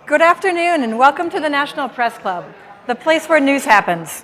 Good afternoon and welcome to the National Press Club, the place where news happens.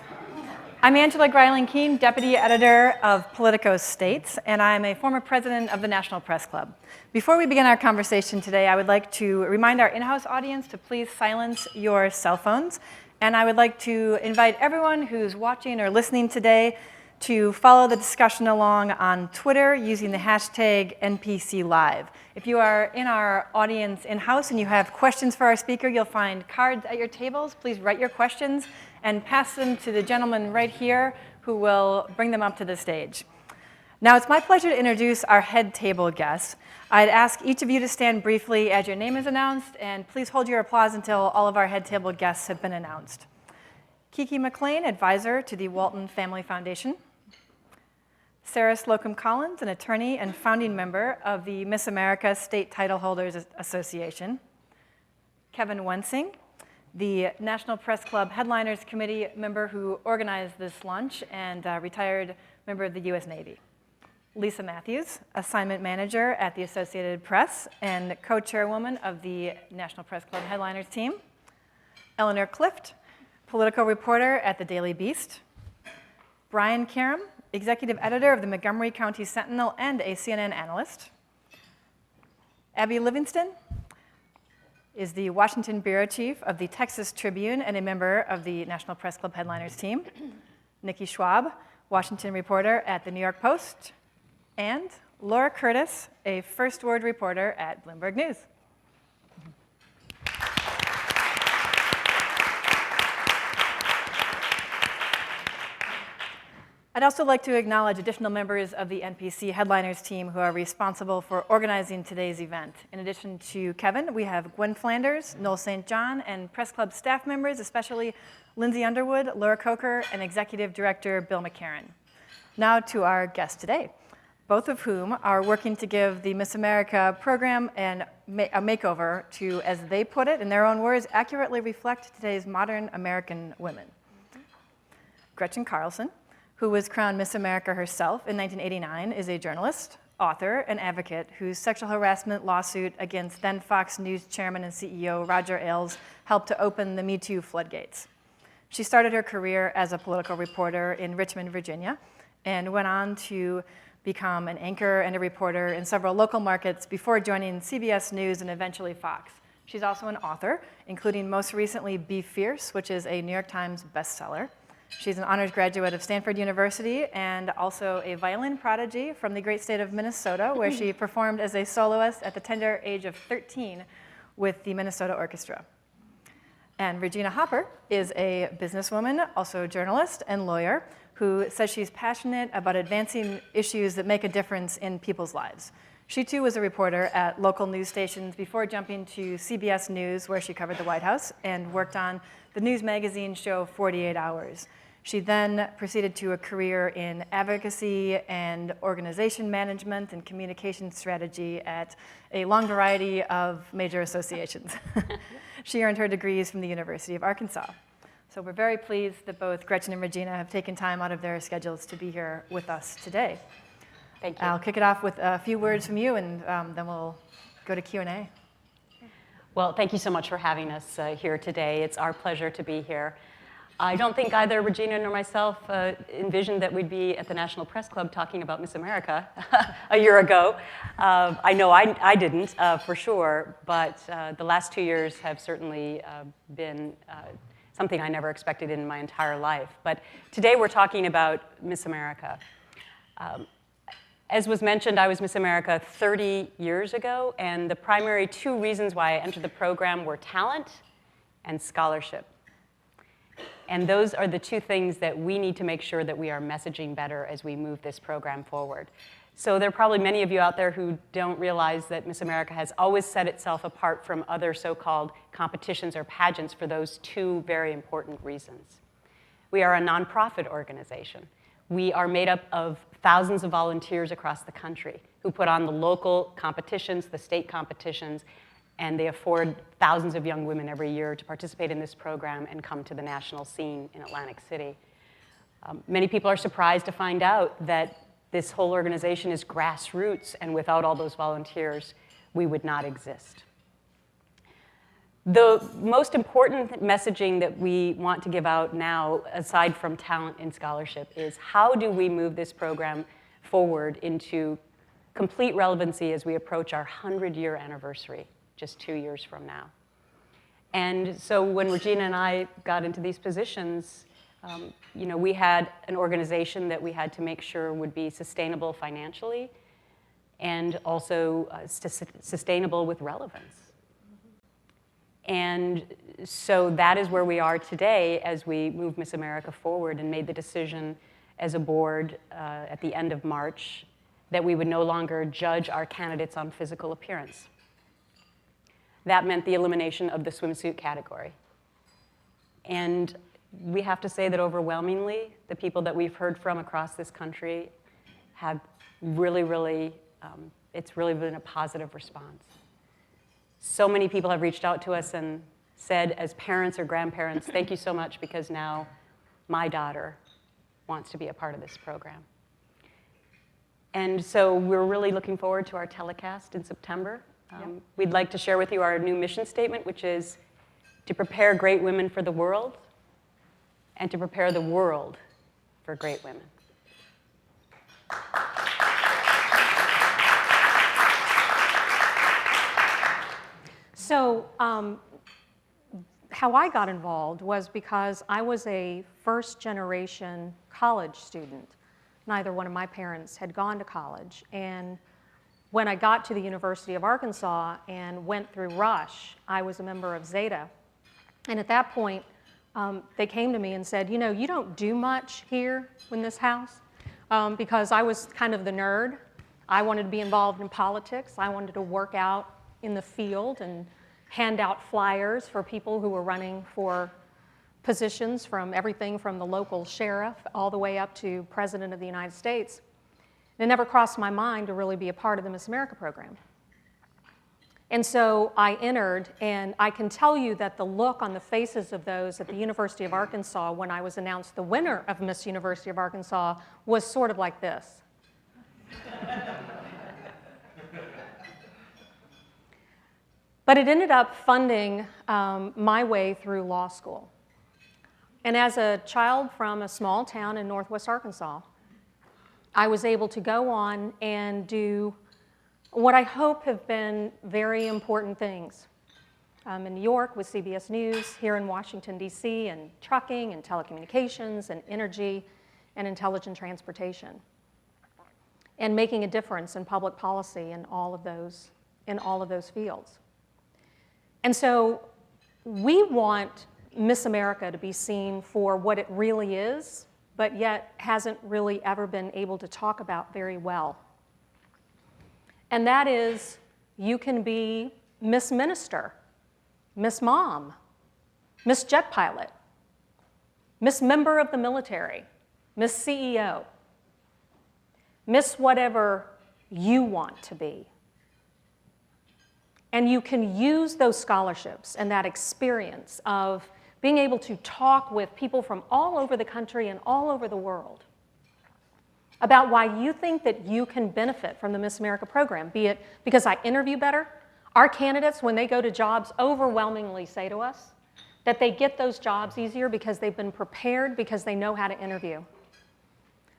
I'm Angela Greiling-Keene, Deputy Editor of Politico States, and I'm a former president of the National Press Club. Before we begin our conversation today, I would like to remind our in-house audience to please silence your cell phones, and I would like to invite everyone who's watching or listening today to follow the discussion along on Twitter using the hashtag NPCLive. If you are in our audience in-house and you have questions for our speaker, you'll find cards at your tables. Please write your questions and pass them to the gentleman right here who will bring them up to the stage. Now, it's my pleasure to introduce our head table guests. I'd ask each of you to stand briefly as your name is announced, and please hold your applause until all of our head table guests have been announced. Kiki McLean, advisor to the Walton Family Foundation. Sarah Slocum Collins, an attorney and founding member of the Miss America State Title Holders Association. Kevin Wensing, the National Press Club Headliners Committee member who organized this lunch and retired member of the U.S. Navy. Lisa Matthews, assignment manager at the Associated Press and co-chairwoman of the National Press Club Headliners team. Eleanor Clift, political reporter at the Daily Beast. Brian Karam, executive editor of the Montgomery County Sentinel and a CNN analyst. Abby Livingston is the Washington bureau chief of the Texas Tribune and a member of the National Press Club Headliners team. Nikki Schwab, Washington reporter at the New York Post. And Laura Curtis, a First Word reporter at Bloomberg News. I'd also like to acknowledge additional members of the NPC Headliners team who are responsible for organizing today's event. In addition to Kevin, we have Gwen Flanders, Noel St. John, and Press Club staff members, especially Lindsay Underwood, Laura Coker, and Executive Director Bill McCarran. Now to our guests today, both of whom are working to give the Miss America program a makeover to, as they put it in their own words, accurately reflect today's modern American women. Gretchen Carlson, who was crowned Miss America herself in 1989, is a journalist, author, and advocate whose sexual harassment lawsuit against then Fox News chairman and CEO Roger Ailes helped to open the MeToo floodgates. She started her career as a political reporter in Richmond, Virginia, and went on to become an anchor and a reporter in several local markets before joining CBS News and eventually Fox. She's also an author, including most recently Be Fierce, which is a New York Times bestseller. She's an honors graduate of Stanford University and also a violin prodigy from the great state of Minnesota, where she performed as a soloist at the tender age of 13 with the Minnesota Orchestra. And Regina Hopper is a businesswoman, also a journalist and lawyer, who says she's passionate about advancing issues that make a difference in people's lives. She too was a reporter at local news stations before jumping to CBS News, where she covered the White House and worked on the news magazine show 48 Hours. She then proceeded to a career in advocacy and organization management and communication strategy at a long variety of major associations. She earned her degrees from the University of Arkansas. So we're very pleased that both Gretchen and Regina have taken time out of their schedules to be here with us today. Thank you. I'll kick it off with a few words from you, and then we'll go to Q&A. Well, thank you so much for having us here today. It's our pleasure to be here. I don't think either Regina nor myself envisioned that we'd be at the National Press Club talking about Miss America a year ago. I know I didn't, for sure, but the last 2 years have certainly been something I never expected in my entire life. But today we're talking about Miss America. As was mentioned, I was Miss America 30 years ago, and the primary 2 reasons why I entered the program were talent and scholarship. And those are the 2 things that we need to make sure that we are messaging better as we move this program forward. So there are probably many of you out there who don't realize that Miss America has always set itself apart from other so-called competitions or pageants for those 2 very important reasons. We are a nonprofit organization. We are made up of thousands of volunteers across the country who put on the local competitions, the state competitions, and they afford thousands of young women every year to participate in this program and come to the national scene in Atlantic City. Many people are surprised to find out that this whole organization is grassroots, and without all those volunteers, we would not exist. The most important messaging that we want to give out now, aside from talent and scholarship, is how do we move this program forward into complete relevancy as we approach our 100-year anniversary, just 2 years from now. And so when Regina and I got into these positions, we had an organization that we had to make sure would be sustainable financially and also sustainable with relevance. And so that is where we are today as we move Miss America forward and made the decision as a board at the end of March that we would no longer judge our candidates on physical appearance. That meant the elimination of the swimsuit category. And we have to say that overwhelmingly, the people that we've heard from across this country have really, it's really been a positive response. So many people have reached out to us and said, as parents or grandparents, thank you so much because now my daughter wants to be a part of this program. And so we're really looking forward to our telecast in September. We'd like to share with you our new mission statement, which is to prepare great women for the world and to prepare the world for great women. So how I got involved was because I was a first-generation college student. Neither one of my parents had gone to college. And when I got to the University of Arkansas and went through Rush, I was a member of Zeta. And at that point, they came to me and said, you don't do much here in this house, because I was kind of the nerd. I wanted to be involved in politics. I wanted to work out in the field and hand out flyers for people who were running for positions, from everything from the local sheriff all the way up to President of the United States. It never crossed my mind to really be a part of the Miss America program. And so I entered, and I can tell you that the look on the faces of those at the University of Arkansas when I was announced the winner of Miss University of Arkansas was sort of like this. But it ended up funding my way through law school. And as a child from a small town in northwest Arkansas, I was able to go on and do what I hope have been very important things. In New York with CBS News, here in Washington, D.C., and trucking and telecommunications and energy and intelligent transportation, and making a difference in public policy in all of those fields. And so we want Miss America to be seen for what it really is, but yet hasn't really ever been able to talk about very well. And that is, you can be Miss Minister, Miss Mom, Miss Jet Pilot, Miss Member of the Military, Miss CEO, Miss whatever you want to be. And you can use those scholarships and that experience of being able to talk with people from all over the country and all over the world about why you think that you can benefit from the Miss America program, be it because I interview better. Our candidates, when they go to jobs, overwhelmingly say to us that they get those jobs easier because they've been prepared, because they know how to interview.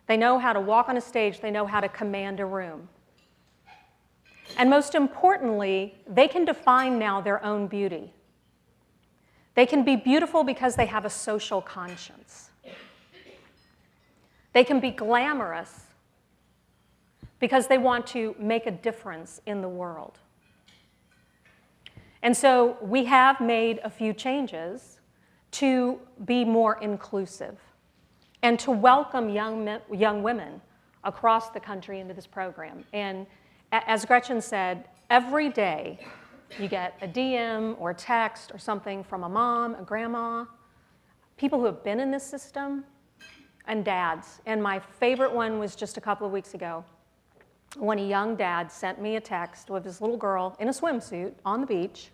They know how to walk on a stage. They know how to command a room. And most importantly, they can define now their own beauty. They can be beautiful because they have a social conscience. They can be glamorous because they want to make a difference in the world. And so we have made a few changes to be more inclusive and to welcome young women across the country into this program. And as Gretchen said, every day you get a DM or text or something from a mom, a grandma, people who have been in this system, and dads. And my favorite one was just a couple of weeks ago when a young dad sent me a text with his little girl in a swimsuit on the beach,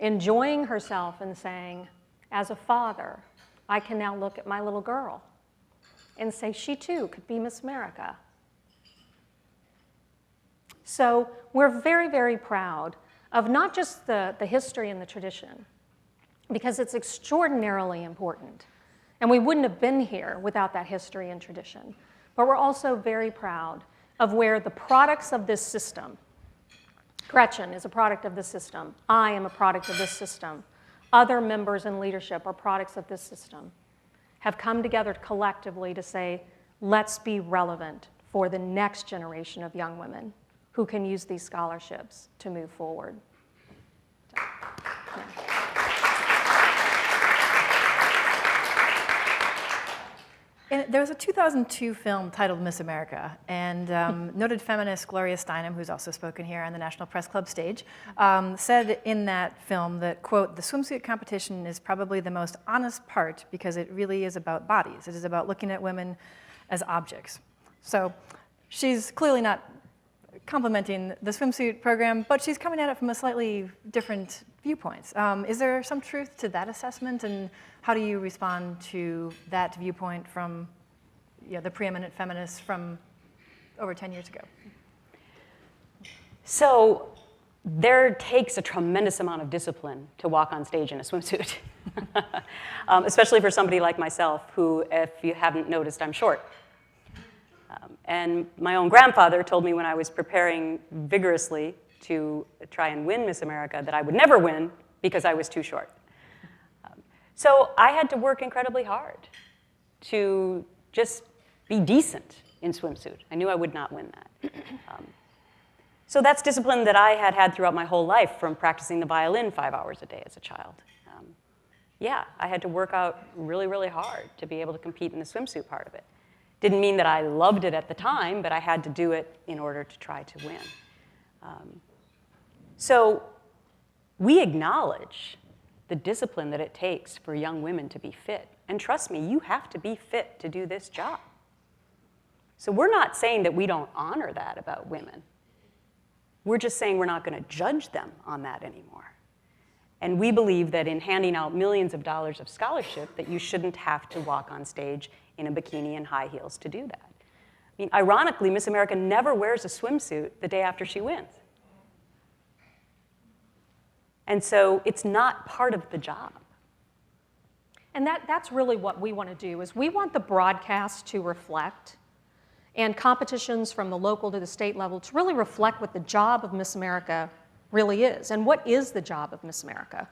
enjoying herself and saying, as a father, I can now look at my little girl and say she too could be Miss America. So we're very, very proud of not just the history and the tradition, because it's extraordinarily important. And we wouldn't have been here without that history and tradition. But we're also very proud of where the products of this system, Gretchen is a product of this system, I am a product of this system, other members in leadership are products of this system, have come together collectively to say, let's be relevant for the next generation of young women who can use these scholarships to move forward. There was a 2002 film titled Miss America, and noted feminist Gloria Steinem, who's also spoken here on the National Press Club stage, said in that film that, quote, "The swimsuit competition is probably the most honest part because it really is about bodies. It is about looking at women as objects." So she's clearly not complimenting the swimsuit program, but she's coming at it from a slightly different viewpoint. Is there some truth to that assessment, and how do you respond to that viewpoint from the preeminent feminists from over 10 years ago? So there takes a tremendous amount of discipline to walk on stage in a swimsuit, especially for somebody like myself, who, if you haven't noticed, I'm short. And my own grandfather told me when I was preparing vigorously to try and win Miss America that I would never win because I was too short. So I had to work incredibly hard to just be decent in swimsuit. I knew I would not win that. So that's discipline that I had had throughout my whole life, from practicing the violin 5 hours a day as a child. Yeah, I had to work out really, really hard to be able to compete in the swimsuit part of it. Didn't mean that I loved it at the time, but I had to do it in order to try to win. So we acknowledge the discipline that it takes for young women to be fit. And trust me, you have to be fit to do this job. So we're not saying that we don't honor that about women. We're just saying we're not going to judge them on that anymore. And we believe that in handing out millions of dollars of scholarship, that you shouldn't have to walk on stage in a bikini and high heels to do that. I mean, ironically, Miss America never wears a swimsuit the day after she wins. And so it's not part of the job. And that's really what we want to do, is we want the broadcast to reflect, and competitions from the local to the state level to really reflect what the job of Miss America really is. And what is the job of Miss America?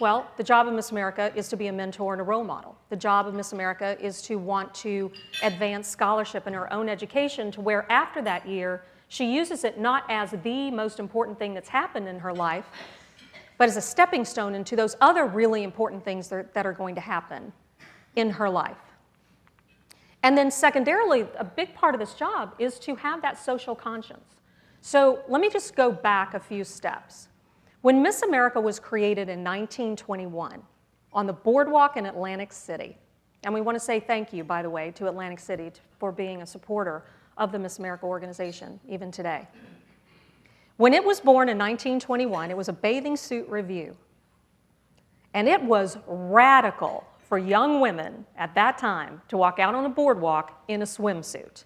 Well, the job of Miss America is to be a mentor and a role model. The job of Miss America is to want to advance scholarship in her own education to where after that year, she uses it not as the most important thing that's happened in her life, but as a stepping stone into those other really important things that are going to happen in her life. And then secondarily, a big part of this job is to have that social conscience. So let me just go back a few steps. When Miss America was created in 1921 on the boardwalk in Atlantic City, and we want to say thank you, by the way, to Atlantic City for being a supporter of the Miss America organization, even today. When it was born in 1921, it was a bathing suit review. And it was radical for young women at that time to walk out on a boardwalk in a swimsuit.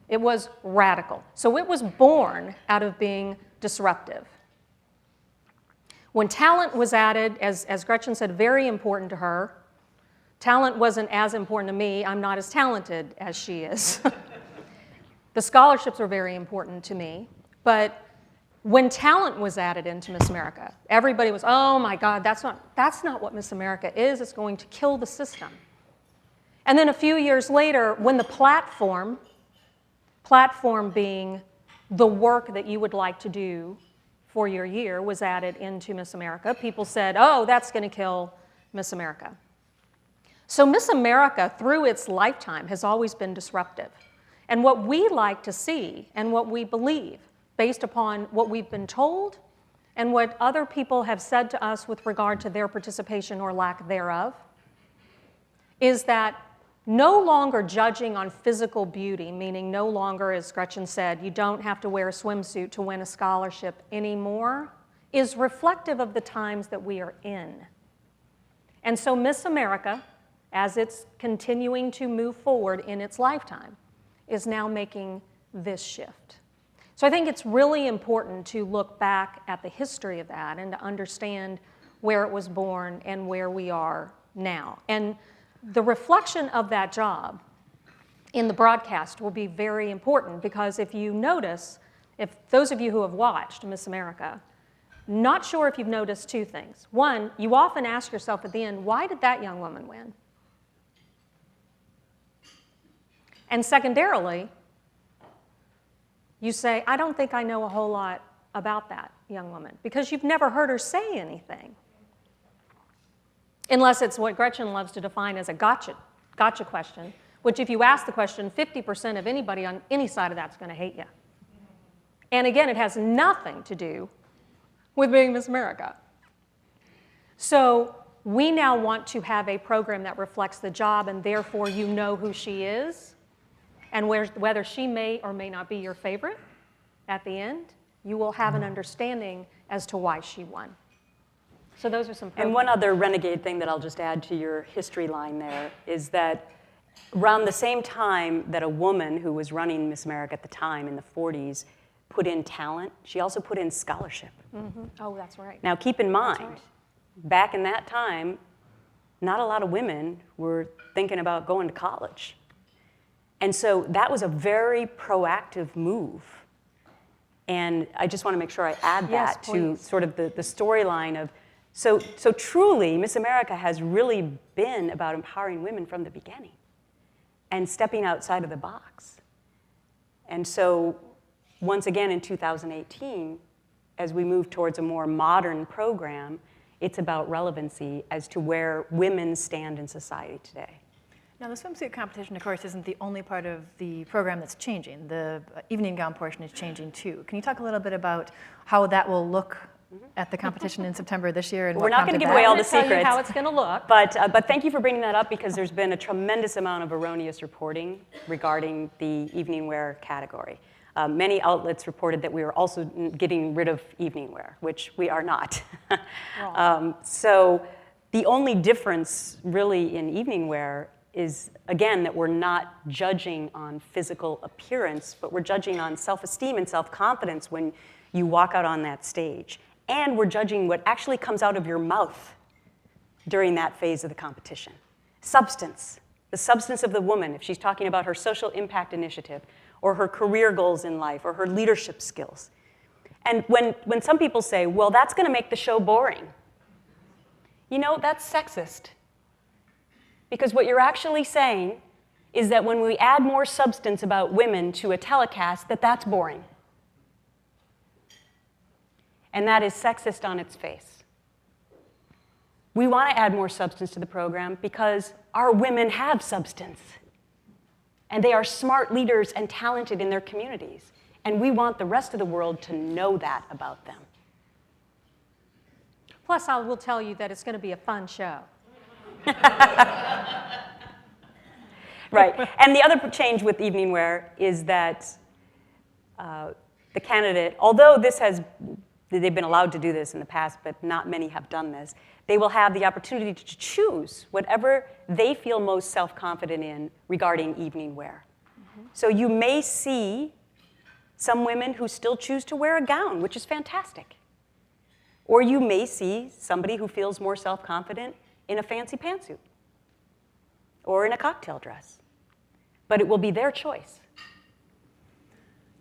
It was radical. So it was born out of being disruptive. When talent was added, as Gretchen said, very important to her. Talent wasn't as important to me. I'm not as talented as she is. The scholarships were very important to me. But when talent was added into Miss America, everybody was, oh my God, that's not what Miss America is. It's going to kill the system. And then a few years later, when the platform being the work that you would like to do for your year, was added into Miss America, people said, oh, that's going to kill Miss America. So Miss America, through its lifetime, has always been disruptive. And what we like to see and what we believe, based upon what we've been told and what other people have said to us with regard to their participation or lack thereof, is that no longer judging on physical beauty, meaning no longer, as Gretchen said, you don't have to wear a swimsuit to win a scholarship anymore, is reflective of the times that we are in. And so Miss America, as it's continuing to move forward in its lifetime, is now making this shift. So I think it's really important to look back at the history of that and to understand where it was born and where we are now. And the reflection of that job in the broadcast will be very important, because if you notice, if those of you who have watched Miss America, not sure if you've noticed two things. One, you often ask yourself at the end, why did that young woman win? And secondarily, you say, I don't think I know a whole lot about that young woman, because you've never heard her say anything. Unless it's what Gretchen loves to define as a gotcha question, which if you ask the question, 50% of anybody on any side of that's going to hate you. And again, it has nothing to do with being Miss America. So we now want to have a program that reflects the job, and therefore you know who she is, and whether she may or may not be your favorite at the end, you will have an understanding as to why she won. So those are some programs. And one other renegade thing that I'll just add to your history line there is that around the same time that a woman who was running Miss America at the time in the 40s put in talent, she also put in scholarship. Mm-hmm. Oh, that's right. Now keep in mind, right. back in that time, not a lot of women were thinking about going to college. And so that was a very proactive move. And I just want to make sure I add Yes, that to please. sort of the storyline of, so truly, Miss America has really been about empowering women from the beginning and stepping outside of the box. And so once again in 2018, as we move towards a more modern program, it's about relevancy as to where women stand in society today. Now, the swimsuit competition, of course, isn't the only part of the program that's changing. The evening gown portion is changing, too. Can you talk a little bit about how that will look at the competition in September this year? And We're not going to give that? away all the I'm gonna tell you secrets. how it's going to look. But thank you for bringing that up, because there's been a tremendous amount of erroneous reporting regarding the evening wear category. Many outlets reported that we were also getting rid of evening wear, which we are not. So the only difference really in evening wear is, again, that we're not judging on physical appearance, but we're judging on self-esteem and self-confidence when you walk out on that stage. And we're judging what actually comes out of your mouth during that phase of the competition. Substance, the substance of the woman, if she's talking about her social impact initiative, or her career goals in life, or her leadership skills. And when some people say, well, that's going to make the show boring, you know, that's sexist. Because what you're actually saying is that when we add more substance about women to a telecast, that's boring. And that is sexist on its face. We want to add more substance to the program because our women have substance. And they are smart leaders and talented in their communities. And we want the rest of the world to know that about them. Plus, I will tell you that it's going to be a fun show. Right. And the other change with evening wear is that the candidate, although they've been allowed to do this in the past, but not many have done this, they will have the opportunity to choose whatever they feel most self-confident in regarding evening wear. Mm-hmm. So you may see some women who still choose to wear a gown, which is fantastic. Or you may see somebody who feels more self-confident in a fancy pantsuit or in a cocktail dress. But it will be their choice.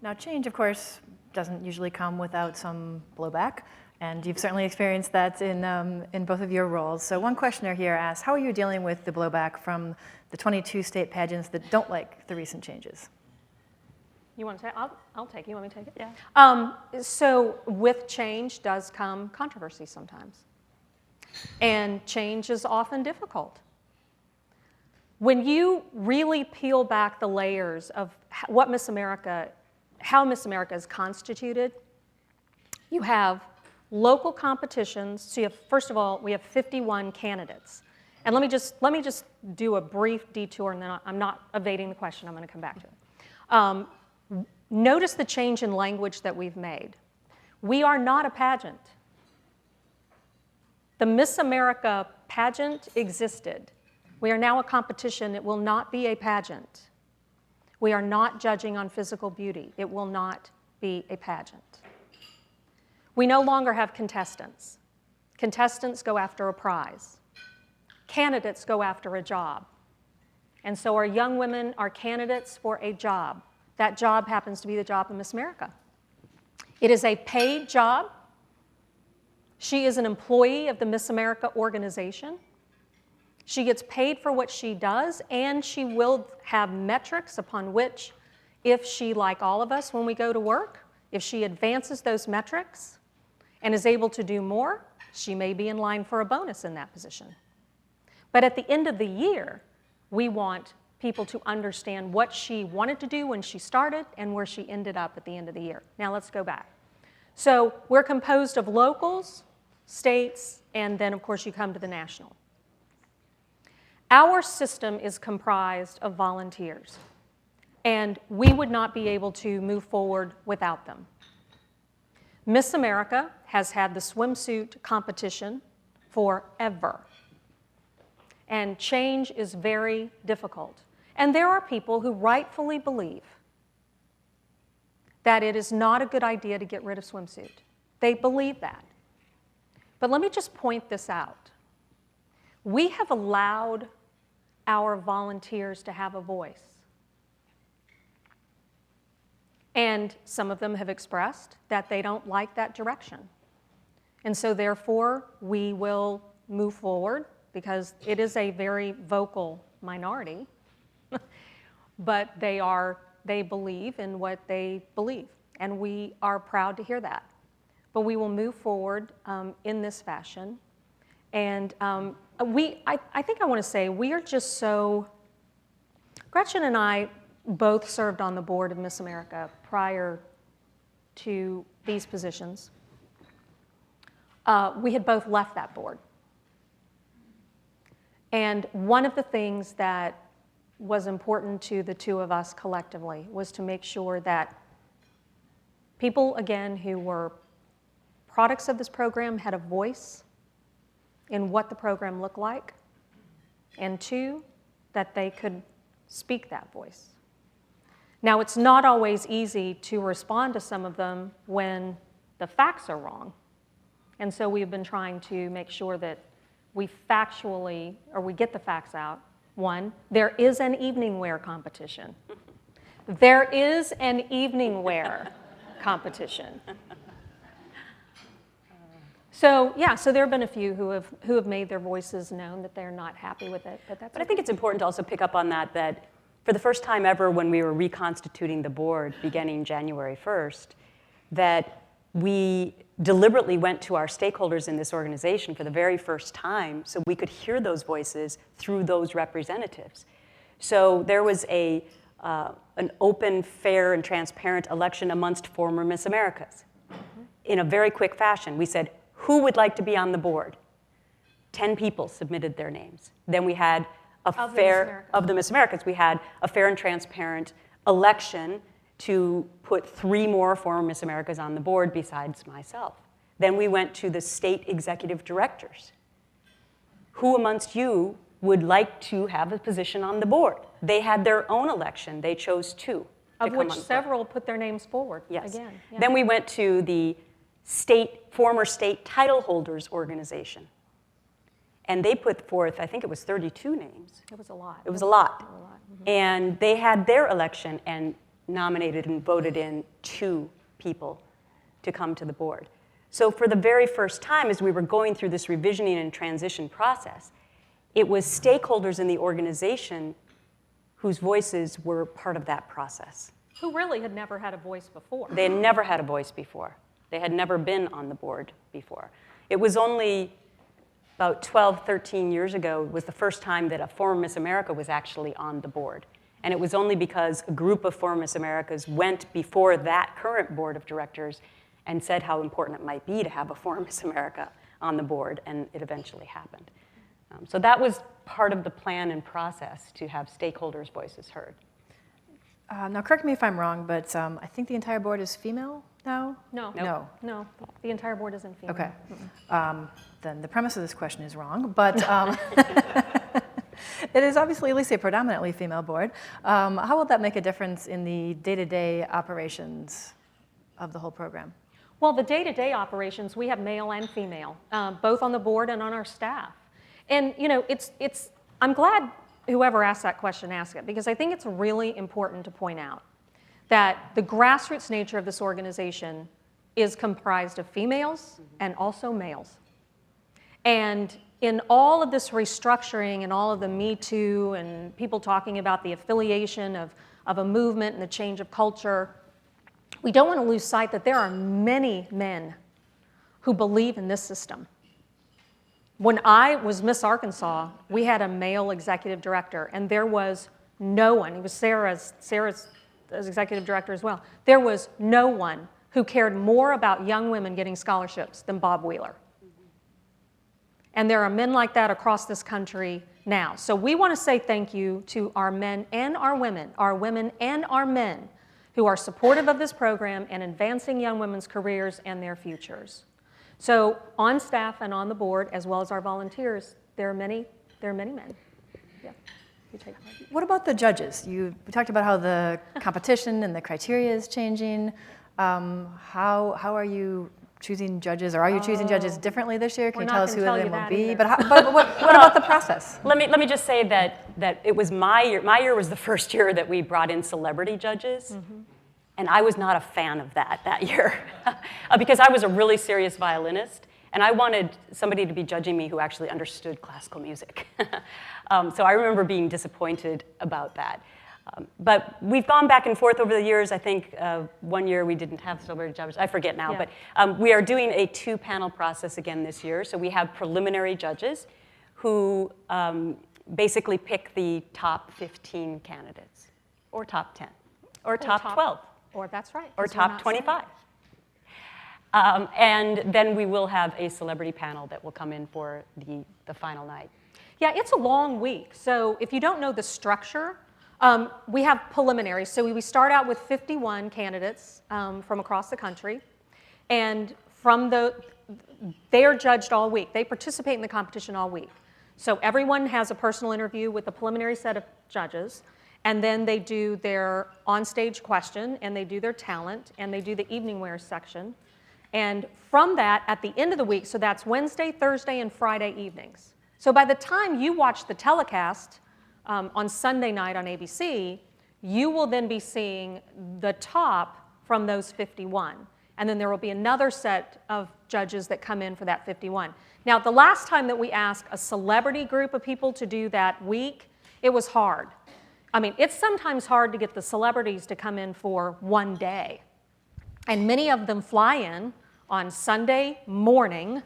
Now, change, of course, doesn't usually come without some blowback, and you've certainly experienced that in both of your roles. So one questioner here asks, how are you dealing with the blowback from the 22 state pageants that don't like the recent changes? You want to take? I'll take it. You want me to take it? Yeah. So with change does come controversy sometimes. And change is often difficult. When you really peel back the layers of how Miss America is constituted, you have local competitions. So you have, first of all, we have 51 candidates. And let me just do a brief detour, and then I'm not evading the question. I'm going to come back to it. Notice the change in language that we've made. We are not a pageant. The Miss America pageant existed. We are now a competition. It will not be a pageant. We are not judging on physical beauty. It will not be a pageant. We no longer have contestants. Contestants go after a prize. Candidates go after a job. And so our young women are candidates for a job. That job happens to be the job of Miss America. It is a paid job. She is an employee of the Miss America organization. She gets paid for what she does, and she will have metrics upon which, if she, like all of us when we go to work, if she advances those metrics and is able to do more, she may be in line for a bonus in that position. But at the end of the year, we want people to understand what she wanted to do when she started and where she ended up at the end of the year. Now let's go back. So we're composed of locals, states, and then of course you come to the national. Our system is comprised of volunteers, and we would not be able to move forward without them. Miss America has had the swimsuit competition forever, and change is very difficult. And there are people who rightfully believe that it is not a good idea to get rid of swimsuit. They believe that. But let me just point this out. We have allowed our volunteers to have a voice. And some of them have expressed that they don't like that direction. And so therefore, we will move forward because it is a very vocal minority, but they believe in what they believe, and we are proud to hear that. But we will move forward in this fashion, and I think I want to say we are just so, Gretchen and I both served on the board of Miss America prior to these positions. We had both left that board. And one of the things that was important to the two of us collectively was to make sure that people, again, who were products of this program had a voice in what the program looked like, and two, that they could speak that voice. Now, it's not always easy to respond to some of them when the facts are wrong, and so we've been trying to make sure that we factually, or we get the facts out. One, there is an evening wear competition. There is an evening wear competition. So yeah, so there have been a few who have made their voices known that they're not happy with it, but that's. But I think it's important to also pick up on that for the first time ever when we were reconstituting the board beginning January 1st, that we deliberately went to our stakeholders in this organization for the very first time so we could hear those voices through those representatives. So there was an open, fair, and transparent election amongst former Miss Americas. In a very quick fashion, we said, who would like to be on the board? 10 people submitted their names. Then we had of the Miss Americas, we had a fair and transparent election to put 3 more former Miss Americas on the board besides myself. Then we went to the state executive directors. Who amongst you would like to have a position on the board? They had their own election. They chose 2. Of which several put their names forward. Yes. Again. Yeah. Then we went to the former state title holders organization. And they put forth, I think it was 32 names. It was a lot. It was a lot. Mm-hmm. And they had their election and nominated and voted in 2 people to come to the board. So for the very first time, as we were going through this revisioning and transition process, it was stakeholders in the organization whose voices were part of that process. Who really had never had a voice before. They had never had a voice before. They had never been on the board before. It was only about 12, 13 years ago was the first time that a former Miss America was actually on the board. And it was only because a group of former Miss Americas went before that current board of directors and said how important it might be to have a former Miss America on the board, and it eventually happened. So that was part of the plan and process to have stakeholders' voices heard. Now, correct me if I'm wrong, but I think the entire board is female now? No. No. No, the entire board isn't female. Okay. Then the premise of this question is wrong, but it is obviously at least a predominantly female board. How will that make a difference in the day-to-day operations of the whole program? Well, the day-to-day operations, we have male and female, both on the board and on our staff. And you know, I'm glad whoever asked that question asked it, because I think it's really important to point out that the grassroots nature of this organization is comprised of females and also males. And in all of this restructuring and all of the MeToo and people talking about the affiliation of a movement and the change of culture, we don't want to lose sight that there are many men who believe in this system. When I was Miss Arkansas, we had a male executive director, and there was no one, he was Sarah's executive director as well, there was no one who cared more about young women getting scholarships than Bob Wheeler. And there are men like that across this country now. So we want to say thank you to our men and our women and our men who are supportive of this program and advancing young women's careers and their futures. So on staff and on the board, as well as our volunteers, there are many men. Yeah. You take it. What about the judges? We talked about how the competition and the criteria is changing. How are you choosing judges, or are you choosing judges differently this year? Can you tell us who they will be? But what about the process? Let me just say that it was my year. My year was the first year that we brought in celebrity judges, and I was not a fan of that year because I was a really serious violinist, and I wanted somebody to be judging me who actually understood classical music. So I remember being disappointed about that. But we've gone back and forth over the years. I think one year we didn't have celebrity judges. I forget now. Yeah. But we are doing a 2-panel process again this year. So we have preliminary judges who basically pick the top 15 candidates, or top 10, or top 12. Or that's right. Or top 25. And then we will have a celebrity panel that will come in for the final night. Yeah, it's a long week. So if you don't know the structure, we have preliminaries. So we start out with 51 candidates from across the country. And they are judged all week. They participate in the competition all week. So everyone has a personal interview with a preliminary set of judges. And then they do their on-stage question, and they do their talent, and they do the evening wear section. And from that, at the end of the week, so that's Wednesday, Thursday, and Friday evenings. So by the time you watch the telecast on Sunday night on ABC, you will then be seeing the top from those 51. And then there will be another set of judges that come in for that 51. Now, the last time that we asked a celebrity group of people to do that week, it was hard. I mean, it's sometimes hard to get the celebrities to come in for one day. And many of them fly in on Sunday morning,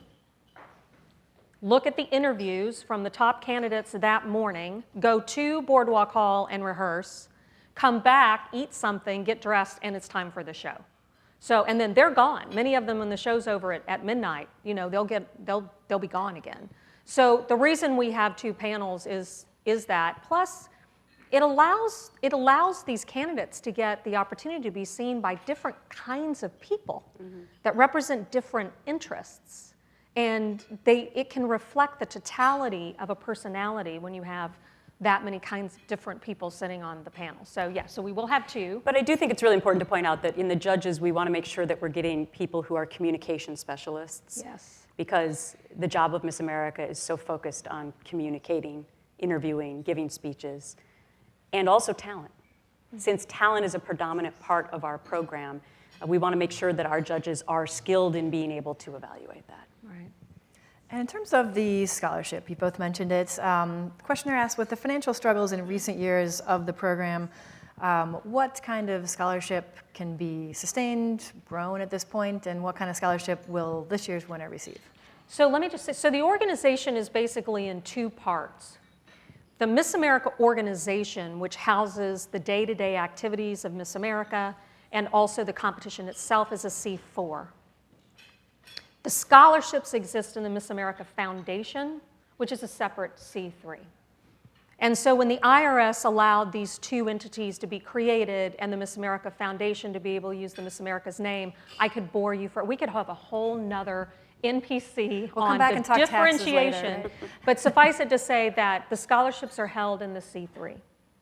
look at the interviews from the top candidates that morning, go to Boardwalk Hall and rehearse, come back, eat something, get dressed, and it's time for the show. So, and then they're gone. Many of them, when the show's over at midnight, you know, they'll be gone again. So the reason we have 2 panels is that. Plus, it allows these candidates to get the opportunity to be seen by different kinds of people that represent different interests. And it can reflect the totality of a personality when you have that many kinds of different people sitting on the panel. So yeah, so we will have 2. But I do think it's really important to point out that in the judges, we want to make sure that we're getting people who are communication specialists. Yes. Because the job of Miss America is so focused on communicating, interviewing, giving speeches, and also talent. Since talent is a predominant part of our program, we want to make sure that our judges are skilled in being able to evaluate that. Right. And in terms of the scholarship, you both mentioned it. The questioner asked, with the financial struggles in recent years of the program, what kind of scholarship can be sustained, grown at this point, and what kind of scholarship will this year's winner receive? So let me just say, so the organization is basically in 2 parts. The Miss America organization, which houses the day-to-day activities of Miss America and also the competition itself, is a C4. The scholarships exist in the Miss America Foundation, which is a separate C3. And so when the IRS allowed these 2 entities to be created and the Miss America Foundation to be able to use the Miss America's name, I could bore you we could have a whole nother NPC on the differentiation. Later, right? But suffice it to say that the scholarships are held in the C3.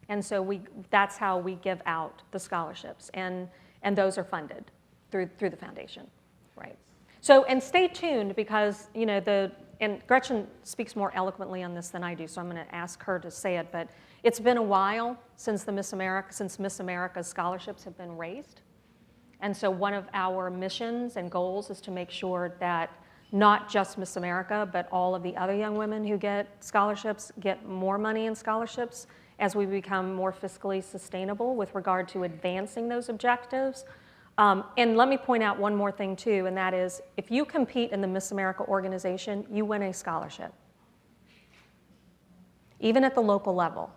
And so that's how we give out the scholarships, and those are funded. through the foundation, right? So, and stay tuned because, you know, and Gretchen speaks more eloquently on this than I do, so I'm going to ask her to say it, but it's been a while since Miss America's scholarships have been raised. And so one of our missions and goals is to make sure that not just Miss America, but all of the other young women who get scholarships get more money in scholarships as we become more fiscally sustainable with regard to advancing those objectives. And let me point out one more thing too, and that is if you compete in the Miss America organization, you win a scholarship, even at the local level.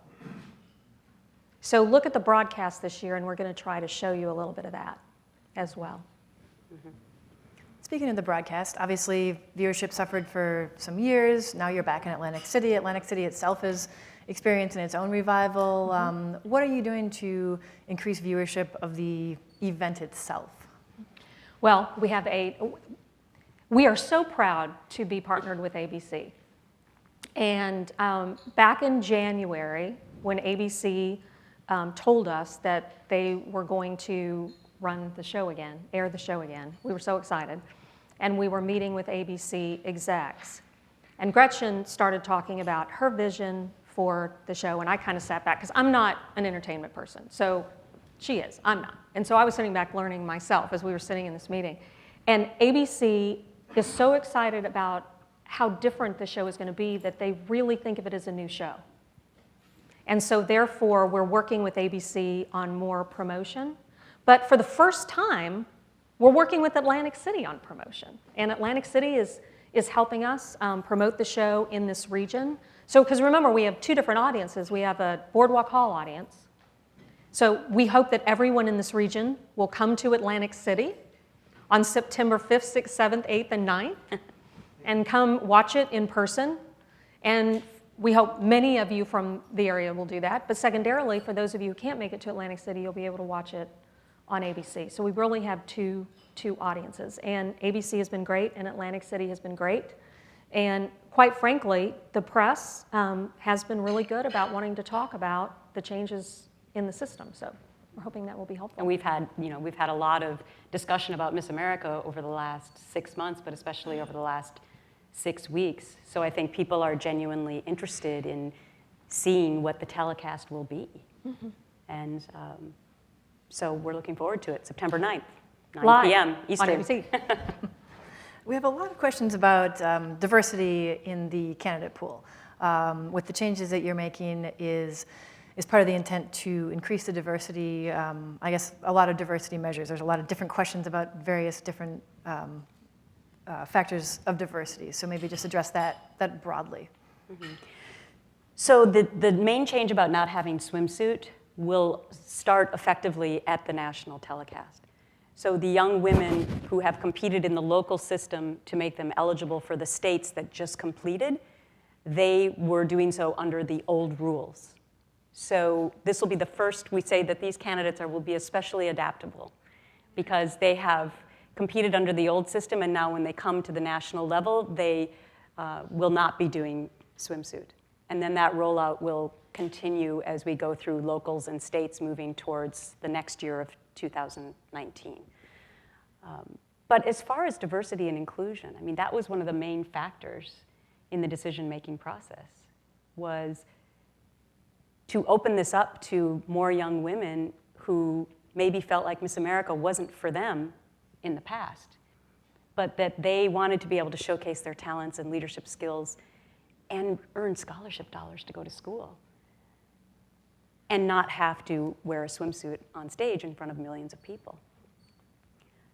So look at the broadcast this year, and we're going to try to show you a little bit of that as well. Mm-hmm. Speaking of the broadcast, obviously viewership suffered for some years. Now you're back in Atlantic City. Atlantic City itself is experiencing its own revival. Mm-hmm. What are you doing to increase viewership of the event itself? Well, we are so proud to be partnered with ABC. And back in January, when ABC told us that they were going to run the show again, air the show again, we were so excited. And we were meeting with ABC execs. And Gretchen started talking about her vision for the show, and I kind of sat back, because I'm not an entertainment person. So she is, I'm not. And so I was sitting back learning myself as we were sitting in this meeting. And ABC is so excited about how different the show is going to be that they really think of it as a new show. And so therefore, we're working with ABC on more promotion. But for the first time, we're working with Atlantic City on promotion. And Atlantic City is helping us promote the show in this region. So, because remember, we have two different audiences. We have a Boardwalk Hall audience. So we hope that everyone in this region will come to Atlantic City on September 5th, 6th, 7th, 8th, and 9th, and come watch it in person. And we hope many of you from the area will do that. But secondarily, for those of you who can't make it to Atlantic City, you'll be able to watch it on ABC. So we really have two audiences. And ABC has been great, and Atlantic City has been great. And quite frankly, the press has been really good about wanting to talk about the changes in the system. So we're hoping that will be helpful. And we've had a lot of discussion about Miss America over the last 6 months, but especially over the last 6 weeks. So I think people are genuinely interested in seeing what the telecast will be. Mm-hmm. And so we're looking forward to it, September 9th, 9 p.m. Eastern. On ABC. We have a lot of questions about diversity in the candidate pool. With the changes that you're making, is part of the intent to increase the diversity, I guess a lot of diversity measures. There's a lot of different questions about various different factors of diversity. So maybe just address that broadly. Mm-hmm. So the main change about not having swimsuit will start effectively at the national telecast. So the young women who have competed in the local system to make them eligible for the states that just completed, they were doing so under the old rules. So this will be the first, we say that these candidates will be especially adaptable because they have competed under the old system, and now when they come to the national level, they will not be doing swimsuit. And then that rollout will continue as we go through locals and states moving towards the next year of 2019. But as far as diversity and inclusion, I mean, that was one of the main factors in the decision-making process, was to open this up to more young women who maybe felt like Miss America wasn't for them in the past, but that they wanted to be able to showcase their talents and leadership skills and earn scholarship dollars to go to school and not have to wear a swimsuit on stage in front of millions of people.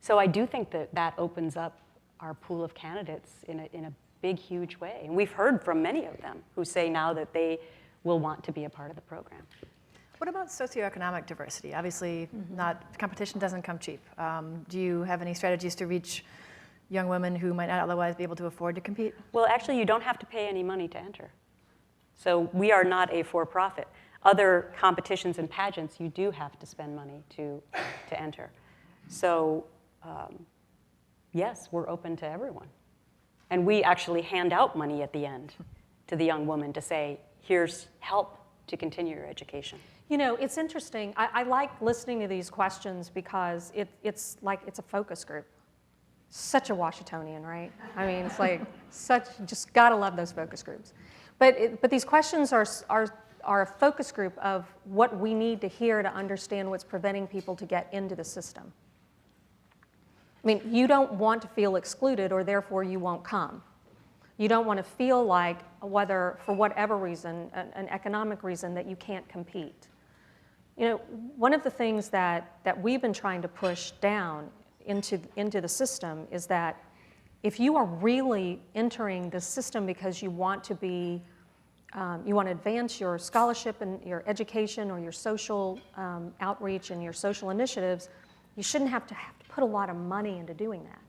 So I do think that opens up our pool of candidates in a big, huge way. And we've heard from many of them who say now that they will want to be a part of the program. What about socioeconomic diversity? Obviously, competition doesn't come cheap. Do you have any strategies to reach young women who might not otherwise be able to afford to compete? Well, actually, you don't have to pay any money to enter. So we are not a for-profit. Other competitions and pageants, you do have to spend money to enter. So yes, we're open to everyone. And we actually hand out money at the end to the young woman to say, here's help to continue your education. You know, it's interesting. I like listening to these questions because it's like it's a focus group. Such a Washingtonian, right? I mean, it's like just gotta love those focus groups. But these questions are a focus group of what we need to hear to understand what's preventing people to get into the system. I mean, you don't want to feel excluded, or therefore you won't come. You don't want to feel like, whether for whatever reason, an economic reason, that you can't compete. You know, one of the things that we've been trying to push down into the system is that if you are really entering the system because you want to be, you want to advance your scholarship and your education or your social outreach and your social initiatives, you shouldn't have to put a lot of money into doing that.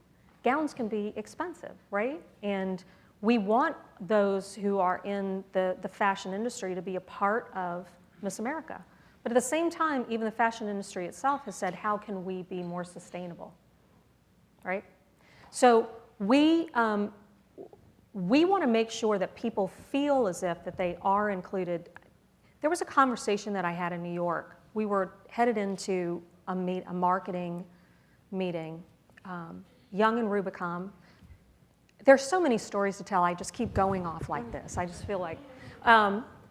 Gowns can be expensive, right? And we want those who are in the fashion industry to be a part of Miss America. But at the same time, even the fashion industry itself has said, how can we be more sustainable, right? So we want to make sure that people feel as if that they are included. There was a conversation that I had in New York. We were headed into a marketing meeting, Young and Rubicon. There's so many stories to tell. I just keep going off like this. I just feel like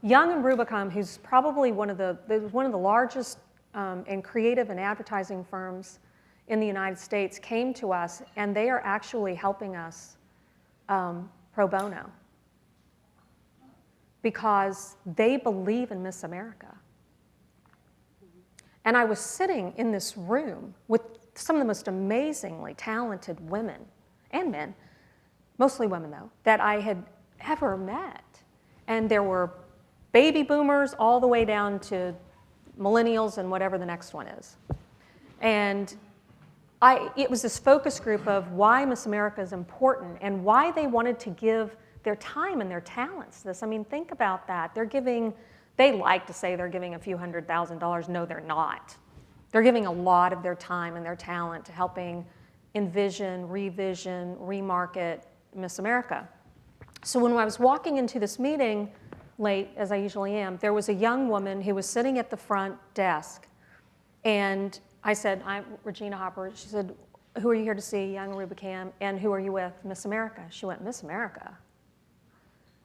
Young and Rubicon, who's probably one of the largest and creative and advertising firms in the United States, came to us, and they are actually helping us pro bono because they believe in Miss America. And I was sitting in this room with some of the most amazingly talented women and men, mostly women though, that I had ever met. And there were baby boomers all the way down to millennials and whatever the next one is. And it was this focus group of why Miss America is important and why they wanted to give their time and their talents to this. I mean, think about that. They like to say they're giving a few $100,000. No, they're not. They're giving a lot of their time and their talent to helping envision, revision, remarket Miss America. So when I was walking into this meeting late, as I usually am, there was a young woman who was sitting at the front desk. And I said, I'm Regina Hopper. She said, who are you here to see? Young Rubicam. And who are you with? Miss America. She went, Miss America?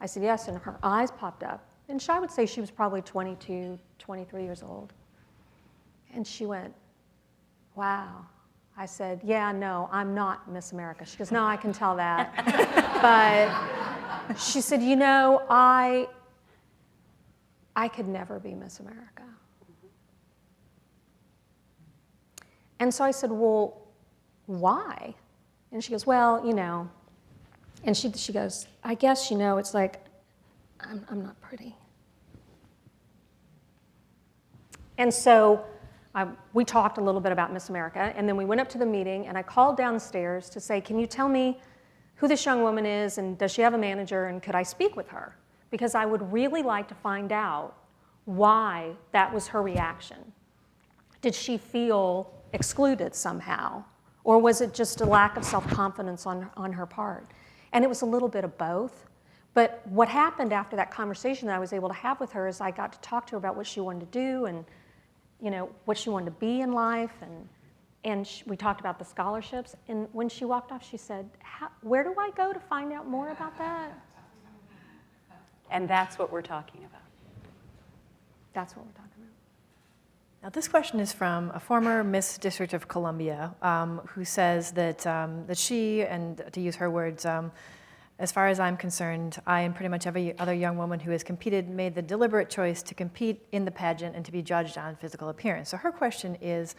I said, yes. And her eyes popped up. And I would say she was probably 22, 23 years old. And she went, wow. I said, yeah, no, I'm not Miss America. She goes, no, I can tell that. But she said, you know, I could never be Miss America. And so I said, well, why? And she goes, well, you know, and she goes, I guess, you know, it's like, I'm not pretty. And so we talked a little bit about Miss America, and then we went up to the meeting, and I called downstairs to say, can you tell me who this young woman is, and does she have a manager, and could I speak with her? Because I would really like to find out why that was her reaction. Did she feel excluded somehow? Or was it just a lack of self-confidence on her part? And it was a little bit of both. But what happened after that conversation that I was able to have with her is I got to talk to her about what she wanted to do and, you know, what she wanted to be in life. And we talked about the scholarships. And when she walked off, she said, where do I go to find out more about that? And that's what we're talking about. That's what we're talking about. Now, this question is from a former Miss District of Columbia who says that she, and to use her words, as far as I'm concerned, I and pretty much every other young woman who has competed made the deliberate choice to compete in the pageant and to be judged on physical appearance. So her question is,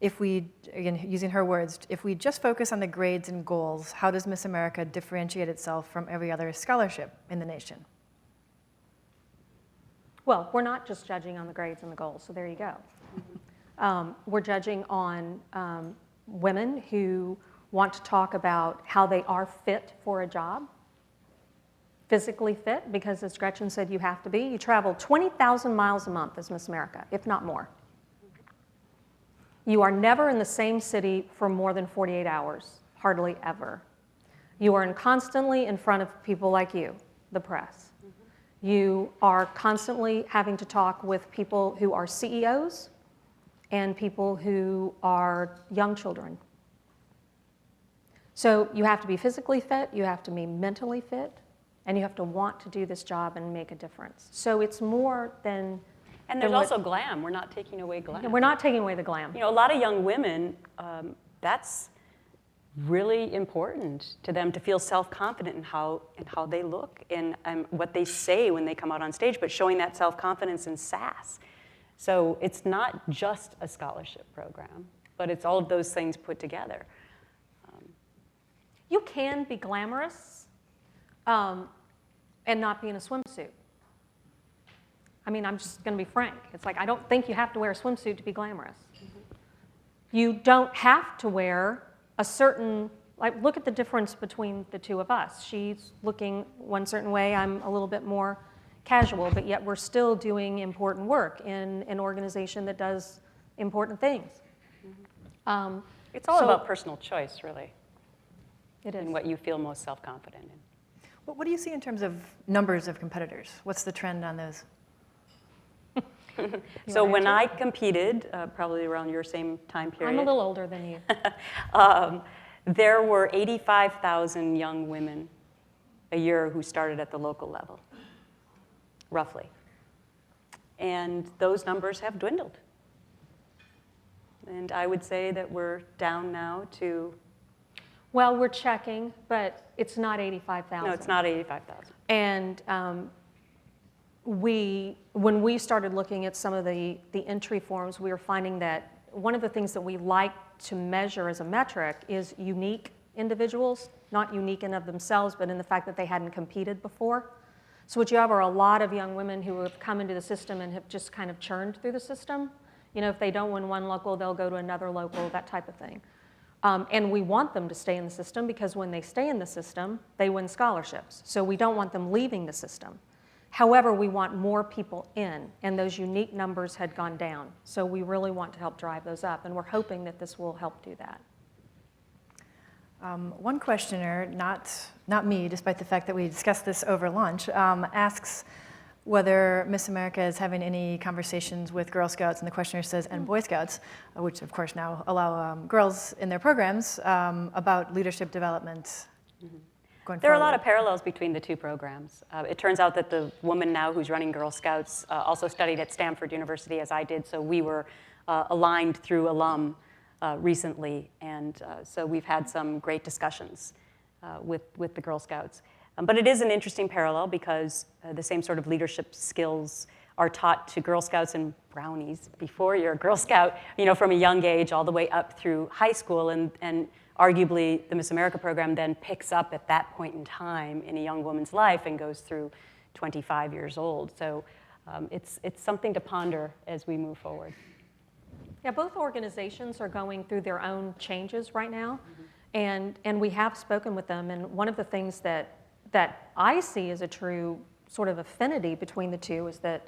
if we, again, using her words, if we just focus on the grades and goals, how does Miss America differentiate itself from every other scholarship in the nation? Well, we're not just judging on the grades and the goals, so there you go. We're judging on women who want to talk about how they are fit for a job, physically fit, because as Gretchen said, you have to be. You travel 20,000 miles a month as Miss America, if not more. You are never in the same city for more than 48 hours, hardly ever. You are constantly in front of people like you, the press. You are constantly having to talk with people who are CEOs and people who are young children. So you have to be physically fit, you have to be mentally fit, and you have to want to do this job and make a difference. So it's more than... And there's also glam. We're not taking away glam. We're not taking away the glam. You know, a lot of young women, that's really important to them to feel self-confident in how they look and what they say when they come out on stage, but showing that self-confidence and sass. So it's not just a scholarship program, but it's all of those things put together. You can be glamorous and not be in a swimsuit. I mean, I'm just going to be frank. It's like, I don't think you have to wear a swimsuit to be glamorous. You don't have to wear a certain, like, look at the difference between the two of us. She's looking one certain way, I'm a little bit more casual, but yet we're still doing important work in an organization that does important things. It's all about personal choice, really. It is. And what you feel most self-confident in. What do you see in terms of numbers of competitors? What's the trend on those? So when I competed, probably around your same time period. I'm a little older than you. There were 85,000 young women a year who started at the local level, roughly. And those numbers have dwindled. And I would say that we're down now to... Well, we're checking, but it's not 85,000. No, it's not 85,000. And when we started looking at some of the entry forms, we were finding that one of the things that we like to measure as a metric is unique individuals, not unique in of themselves, but in the fact that they hadn't competed before. So what you have are a lot of young women who have come into the system and have just kind of churned through the system. You know, if they don't win one local, they'll go to another local, that type of thing. And we want them to stay in the system because when they stay in the system, they win scholarships. So we don't want them leaving the system. However, we want more people in, and those unique numbers had gone down. So we really want to help drive those up, and we're hoping that this will help do that. One questioner, not me, despite the fact that we discussed this over lunch, asks whether Miss America is having any conversations with Girl Scouts, and the questioner says, and Boy Scouts, which of course now allow girls in their programs, about leadership development. There are a lot of parallels between the two programs. It turns out that the woman now who's running Girl Scouts also studied at Stanford University, as I did, so we were aligned through alum recently, and so we've had some great discussions with the Girl Scouts. But it is an interesting parallel because the same sort of leadership skills are taught to Girl Scouts and Brownies before you're a Girl Scout, you know, from a young age all the way up through high school, and arguably, the Miss America program then picks up at that point in time in a young woman's life and goes through 25 years old. So it's something to ponder as we move forward. Yeah, both organizations are going through their own changes right now, and we have spoken with them. And one of the things that I see as a true sort of affinity between the two is that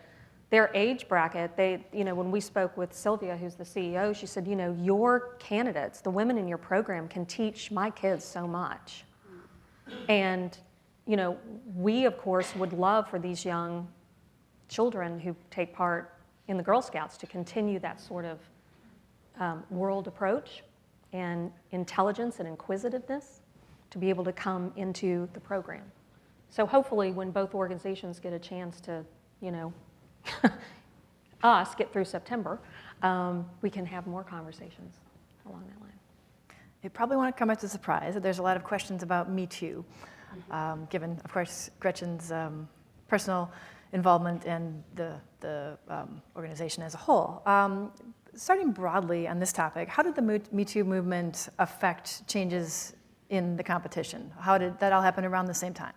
their age bracket, when we spoke with Sylvia, who's the CEO, she said, your candidates, the women in your program can teach my kids so much. And, we, of course, would love for these young children who take part in the Girl Scouts to continue that sort of world approach and intelligence and inquisitiveness to be able to come into the program. So hopefully when both organizations get a chance to, us get through September, we can have more conversations along that line. It probably won't come as a surprise that there's a lot of questions about MeToo, given, of course, Gretchen's personal involvement and the organization as a whole. Starting broadly on this topic, how did the MeToo movement affect changes in the competition? How did that all happen around the same time?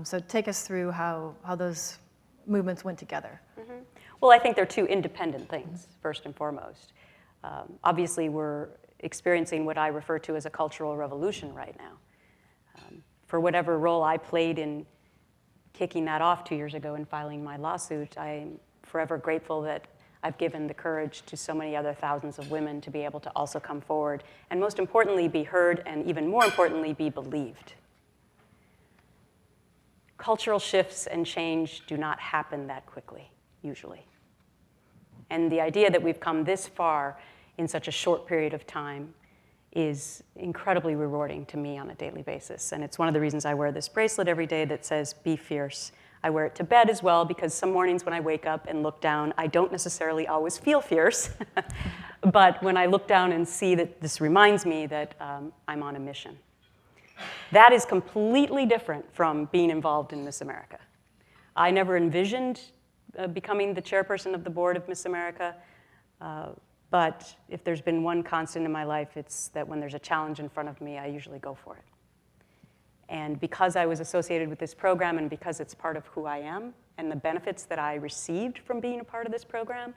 So take us through how those movements went together. Well, I think they're two independent things, first and foremost. Obviously, we're experiencing what I refer to as a cultural revolution right now. For whatever role I played in kicking that off 2 years ago and filing my lawsuit, I'm forever grateful that I've given the courage to so many other thousands of women to be able to also come forward and, most importantly, be heard and, even more importantly, be believed. cultural shifts and change do not happen that quickly, usually. And the idea that we've come this far in such a short period of time is incredibly rewarding to me on a daily basis. And it's one of the reasons I wear this bracelet every day that says, "Be fierce." I wear it to bed as well, because some mornings when I wake up and look down, I don't necessarily always feel fierce. But when I look down and see that this reminds me that I'm on a mission. That is completely different from being involved in Miss America. I never envisioned becoming the chairperson of the board of Miss America, but if there's been one constant in my life, it's that when there's a challenge in front of me, I usually go for it. And because I was associated with this program and because it's part of who I am and the benefits that I received from being a part of this program,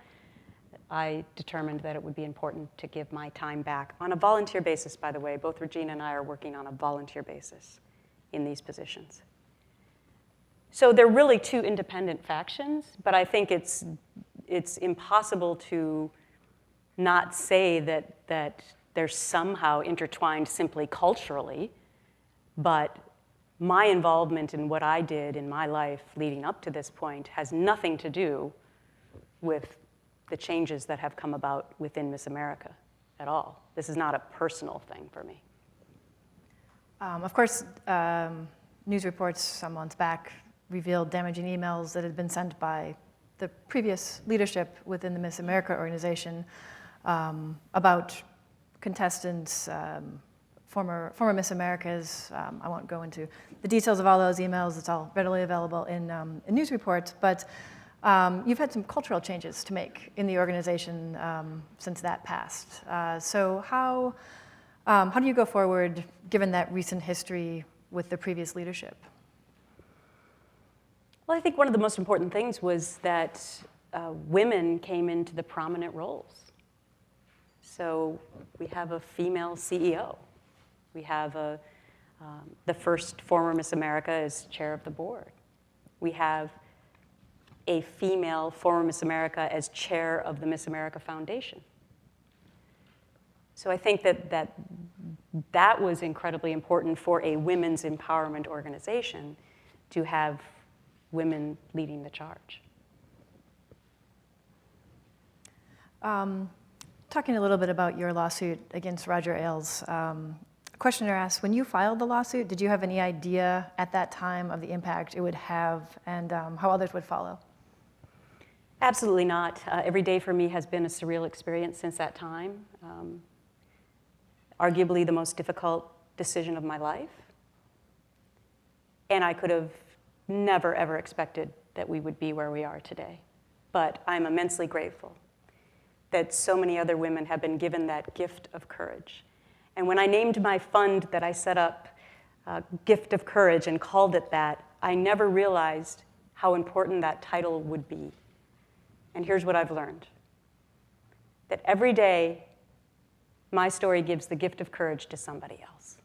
I determined that it would be important to give my time back on a volunteer basis, by the way. Both Regina and I are working on a volunteer basis in these positions. So they're really two independent factions, but I think it's impossible to not say that they're somehow intertwined simply culturally, but my involvement in what I did in my life leading up to this point has nothing to do with the changes that have come about within Miss America at all. This is not a personal thing for me. Of course, news reports some months back revealed damaging emails that had been sent by the previous leadership within the Miss America organization about contestants, former Miss Americas. I won't go into the details of all those emails. It's all readily available in news reports. But you've had some cultural changes to make in the organization since that passed. So how do you go forward, given that recent history with the previous leadership? Well, I think one of the most important things was that women came into the prominent roles. So we have a female CEO. We have the first former Miss America as chair of the board. We have a female former Miss America as chair of the Miss America Foundation. So I think that was incredibly important for a women's empowerment organization to have women leading the charge. Talking a little bit about your lawsuit against Roger Ailes, a questioner asked, when you filed the lawsuit, did you have any idea at that time of the impact it would have and how others would follow? Absolutely not. Every day for me has been a surreal experience since that time. Arguably the most difficult decision of my life. And I could have never, ever expected that we would be where we are today. But I'm immensely grateful that so many other women have been given that gift of courage. And when I named my fund that I set up, Gift of Courage, and called it that, I never realized how important that title would be. And here's what I've learned. That every day, my story gives the gift of courage to somebody else.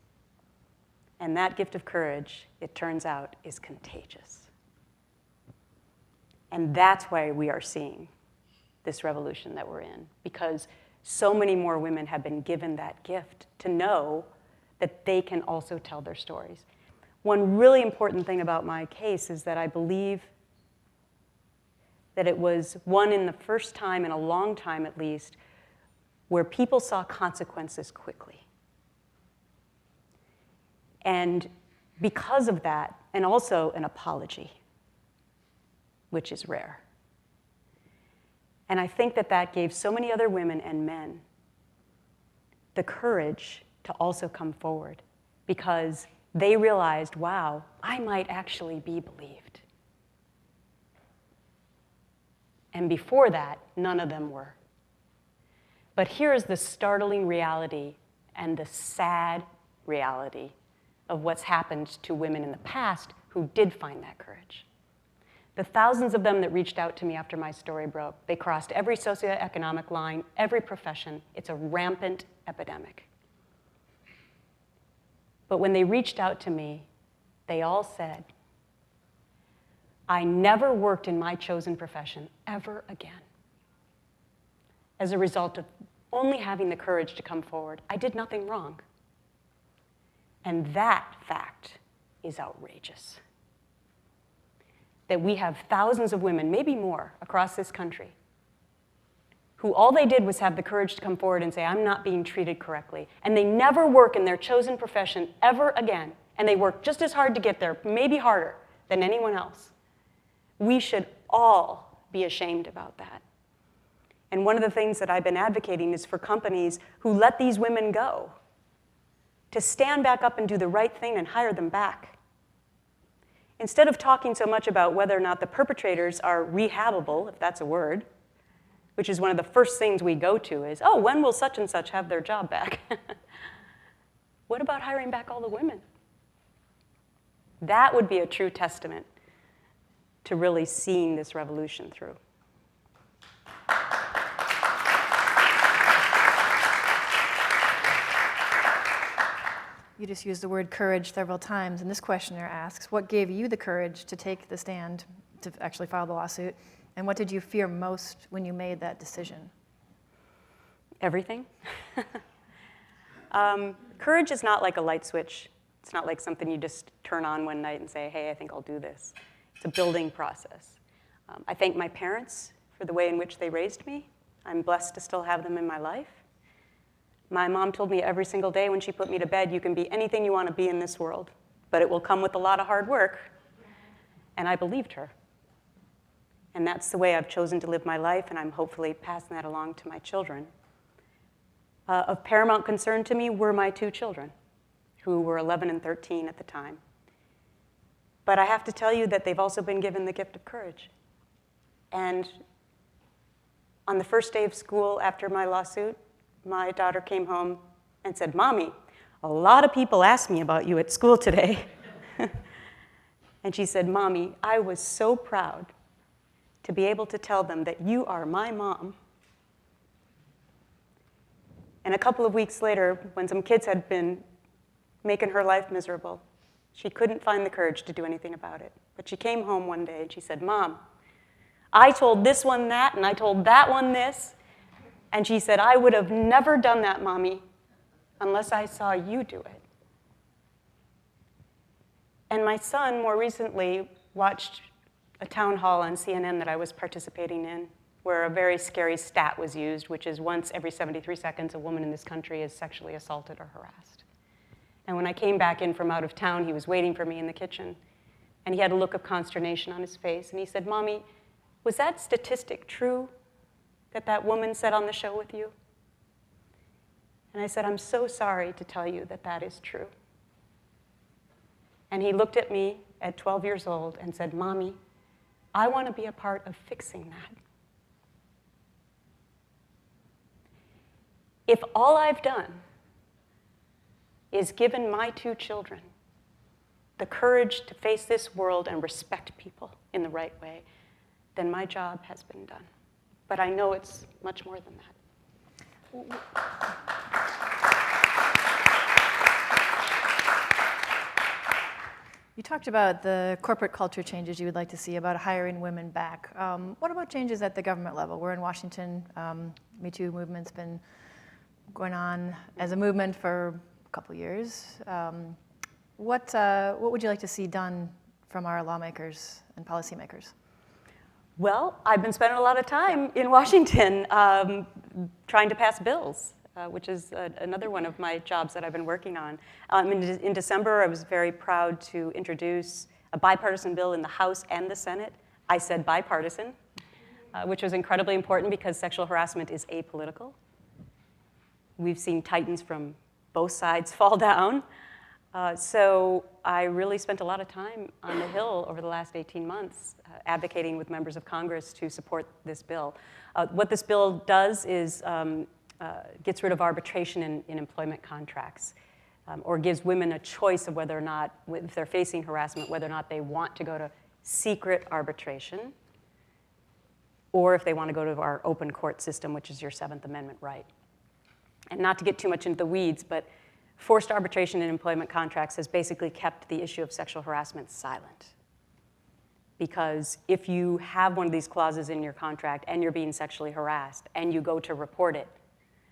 And that gift of courage, it turns out, is contagious. And that's why we are seeing this revolution that we're in, because so many more women have been given that gift to know that they can also tell their stories. One really important thing about my case is that I believe that it was one in the first time in a long time at least where people saw consequences quickly. And because of that, and also an apology, which is rare. And I think that gave so many other women and men the courage to also come forward because they realized, wow, I might actually be believed. And before that, none of them were. But here is the startling reality and the sad reality of what's happened to women in the past who did find that courage. The thousands of them that reached out to me after my story broke, they crossed every socioeconomic line, every profession. It's a rampant epidemic. But when they reached out to me, they all said, I never worked in my chosen profession ever again. As a result of only having the courage to come forward, I did nothing wrong. And that fact is outrageous. that we have thousands of women, maybe more, across this country, who all they did was have the courage to come forward and say, I'm not being treated correctly. And they never work in their chosen profession ever again. And they work just as hard to get there, maybe harder, than anyone else. We should all be ashamed about that. And one of the things that I've been advocating is for companies who let these women go to stand back up and do the right thing and hire them back. Instead of talking so much about whether or not the perpetrators are rehabable, if that's a word, which is one of the first things we go to is, oh, when will such and such have their job back? What about hiring back all the women? That would be a true testament to really seeing this revolution through. You just used the word courage several times, and this questioner asks, what gave you the courage to take the stand, to actually file the lawsuit, and what did you fear most when you made that decision? Everything. Courage is not like a light switch. It's not like something you just turn on one night and say, hey, I think I'll do this. It's a building process. I thank my parents for the way in which they raised me. I'm blessed to still have them in my life. My mom told me every single day when she put me to bed, you can be anything you want to be in this world, but it will come with a lot of hard work. And I believed her. And that's the way I've chosen to live my life, and I'm hopefully passing that along to my children. Of paramount concern to me were my two children, who were 11 and 13 at the time. But I have to tell you that they've also been given the gift of courage. And on the first day of school after my lawsuit, my daughter came home and said, Mommy, a lot of people asked me about you at school today. And she said, Mommy, I was so proud to be able to tell them that you are my mom. And a couple of weeks later, when some kids had been making her life miserable, she couldn't find the courage to do anything about it. But she came home one day and she said, Mom, I told this one that, and I told that one this. And she said, I would have never done that, Mommy, unless I saw you do it. And my son more recently watched a town hall on CNN that I was participating in, where a very scary stat was used, which is once every 73 seconds, a woman in this country is sexually assaulted or harassed. And when I came back in from out of town, he was waiting for me in the kitchen, and he had a look of consternation on his face, and he said, Mommy, was that statistic true that that woman said on the show with you? And I said, I'm so sorry to tell you that that is true. And he looked at me at 12 years old and said, Mommy, I want to be a part of fixing that. If all I've done is given my two children the courage to face this world and respect people in the right way, then my job has been done. But I know it's much more than that. You talked about the corporate culture changes you would like to see about hiring women back. What about changes at the government level? We're in Washington. MeToo movement's been going on as a movement for a couple years. What would you like to see done from our lawmakers and policymakers? Well, I've been spending a lot of time in Washington trying to pass bills, which is another one of my jobs that I've been working on. In December, I was very proud to introduce a bipartisan bill in the House and the Senate. I said bipartisan, which was incredibly important because sexual harassment is apolitical. We've seen titans from both sides fall down. So I really spent a lot of time on the Hill over the last 18 months advocating with members of Congress to support this bill. What this bill does is gets rid of arbitration in employment contracts, or gives women a choice of whether or not, if they're facing harassment, whether or not they want to go to secret arbitration, or if they want to go to our open court system, which is your 7th Amendment right. And not to get too much into the weeds, but forced arbitration in employment contracts has basically kept the issue of sexual harassment silent. Because if you have one of these clauses in your contract and you're being sexually harassed and you go to report it,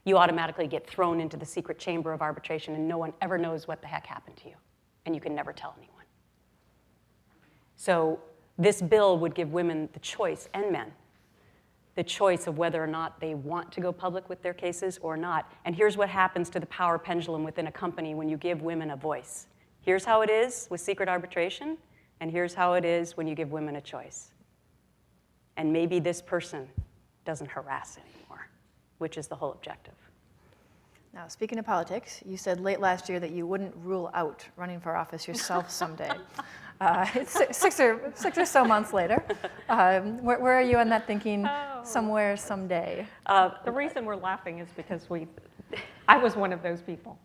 you automatically get thrown into the secret chamber of arbitration and no one ever knows what the heck happened to you. And you can never tell anyone. So this bill would give women the choice, and men, the choice of whether or not they want to go public with their cases or not. And here's what happens to the power pendulum within a company when you give women a voice. Here's how it is with secret arbitration, and here's how it is when you give women a choice. And maybe this person doesn't harass anymore, which is the whole objective. Now, speaking of politics, you said late last year that you wouldn't rule out running for office yourself someday. It's six or so months later. Where are you on that thinking, somewhere, someday? The reason we're laughing is because I was one of those people.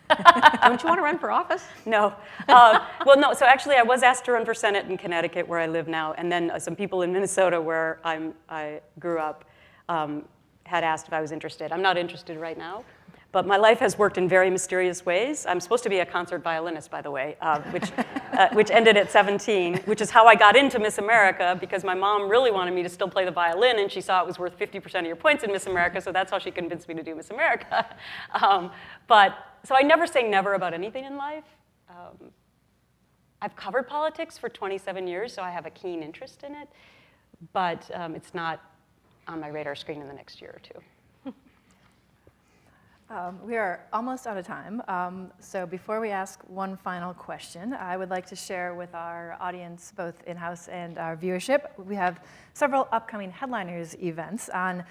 Don't you want to run for office? No. Well, no. So actually, I was asked to run for Senate in Connecticut, where I live now, and then some people in Minnesota, where I grew up, had asked if I was interested. I'm not interested right now. But my life has worked in very mysterious ways. I'm supposed to be a concert violinist, by the way, which ended at 17, which is how I got into Miss America, because my mom really wanted me to still play the violin, and she saw it was worth 50% of your points in Miss America, so that's how she convinced me to do Miss America. So I never say never about anything in life. I've covered politics for 27 years, so I have a keen interest in it, but it's not on my radar screen in the next year or two. We are almost out of time, so before we ask one final question, I would like to share with our audience, both in-house and our viewership, we have several upcoming Headliners events. On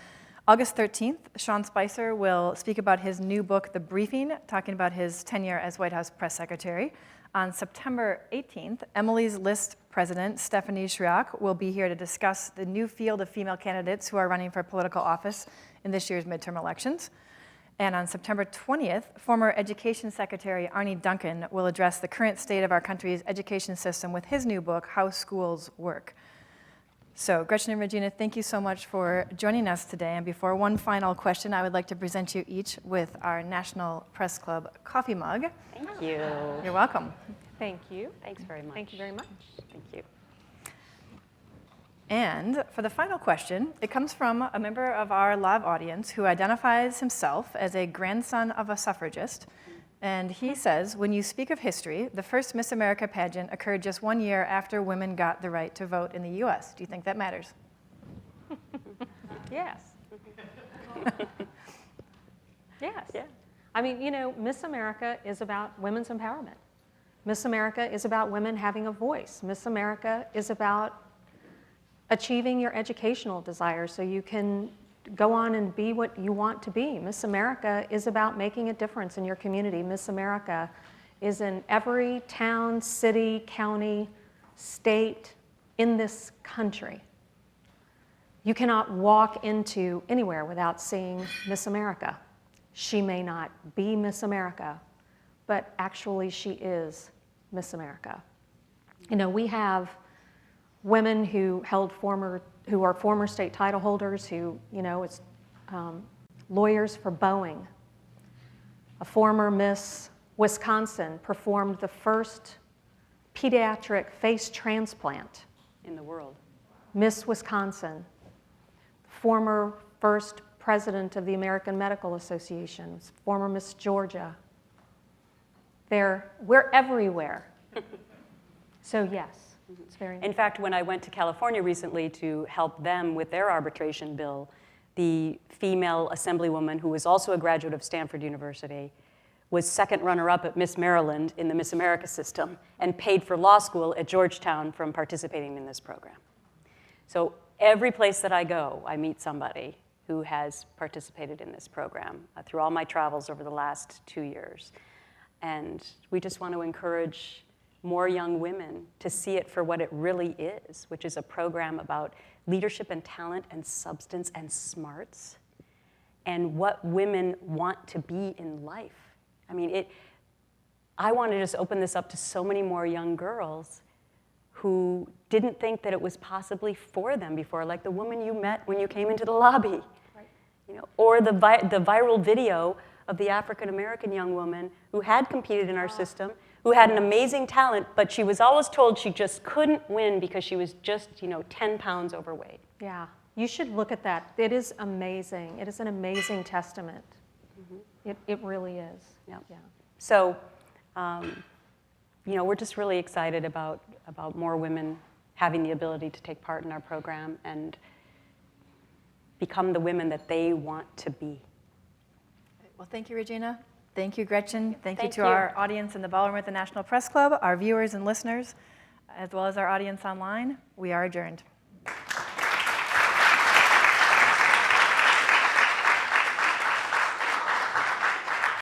August 13th, Sean Spicer will speak about his new book, The Briefing, talking about his tenure as White House press secretary. On September 18th, Emily's List president, Stephanie Shryock, will be here to discuss the new field of female candidates who are running for political office in this year's midterm elections. And on September 20th, former Education Secretary Arne Duncan will address the current state of our country's education system with his new book, How Schools Work. So Gretchen and Regina, thank you so much for joining us today. And before one final question, I would like to present you each with our National Press Club coffee mug. Thank you. You're welcome. Thank you. Thanks very much. Thank you very much. Thank you. And for the final question, it comes from a member of our live audience who identifies himself as a grandson of a suffragist. And he says, when you speak of history, the first Miss America pageant occurred just 1 year after women got the right to vote in the US. Do you think that matters? Yes. Yes. Yeah. I mean, you know, Miss America is about women's empowerment. Miss America is about women having a voice. Miss America is about achieving your educational desires so you can go on and be what you want to be. Miss America is about making a difference in your community. Miss America is in every town, city, county, state in this country. You cannot walk into anywhere without seeing Miss America. She may not be Miss America, but actually she is Miss America. You know, we have women who are former state title holders, who, you know, it's lawyers for Boeing. A former Miss Wisconsin performed the first pediatric face transplant In the world. Miss Wisconsin. Former first president of the American Medical Association, former Miss Georgia. We're everywhere. So yes. It's very In fact, when I went to California recently to help them with their arbitration bill, the female assemblywoman, who was also a graduate of Stanford University, was second runner-up at Miss Maryland in the Miss America system and paid for law school at Georgetown from participating in this program. So every place that I go, I meet somebody who has participated in this program through all my travels over the last 2 years. And we just want to encourage more young women to see it for what it really is, which is a program about leadership and talent and substance and smarts and what women want to be in life. I mean, I want to just open this up to so many more young girls who didn't think that it was possibly for them before, like the woman you met when you came into the lobby, Right. you know, or the viral video of the African-American young woman who had competed in our system, who had an amazing talent, but she was always told she just couldn't win because she was just, 10 pounds overweight. Yeah, you should look at that. It is amazing. It is an amazing testament. Mm-hmm. It really is. Yeah. Yeah. So, we're just really excited about more women having the ability to take part in our program and become the women that they want to be. Well, thank you, Regina. Thank you, Gretchen. Thank you Thank to you. our audience in the ballroom at the National Press Club, our viewers and listeners, as well as our audience online. We are adjourned.